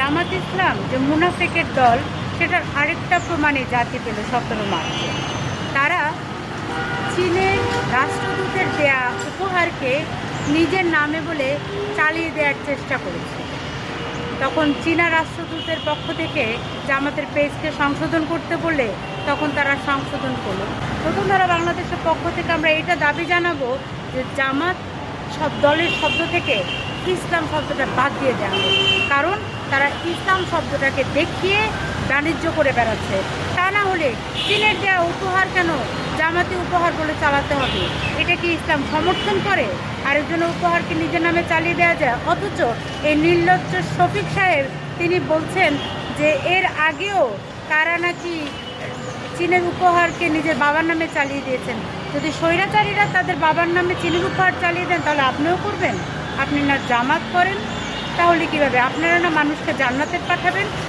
জামাত ইসলাম যে মুনাফিকের দল, সেটার আরেকটা প্রমাণে জাতি পেল 17 মার্চে। তারা চীনের রাষ্ট্রদূতের দেয়া উপহারকে নিজের নামে বলে চালিয়ে দেওয়ার চেষ্টা করেছে। তখন চীনা রাষ্ট্রদূতের পক্ষ থেকে জামাতের পেজকে সংশোধন করতে বলে তখন তারা সংশোধন করলো। প্রথম তারা বাংলাদেশের পক্ষ থেকে আমরা এটা দাবি জানাবো যে জামাত সব দলের শব্দ থেকে ইসলাম শব্দটা বাদ দিয়ে দেওয়া হবে, কারণ তারা ইসলাম শব্দটাকে দেখিয়ে বাণিজ্য করে বেড়াচ্ছে। তা না হলে চীনের দেওয়া উপহার কেন জামাতি উপহার বলে চালাতে হবে? এটা কি ইসলাম সমর্থন করে? আরেকজনের উপহারকে নিজের নামে চালিয়ে দেওয়া যায়? অথচ এই নির্লজ্জ শফিক সাহেব তিনি বলছেন যে এর আগেও তারা নাকি চীনের উপহারকে নিজের বাবার নামে চালিয়ে দিয়েছেন। যদি স্বৈরাচারীরা তাদের বাবার নামে চীনের উপহার চালিয়ে দেন, তাহলে আপনিও করবেন? আপনি না জামাত করেন, তাহলে কীভাবে? আপনারা না মানুষকে জান্নাতে পাঠাবেন?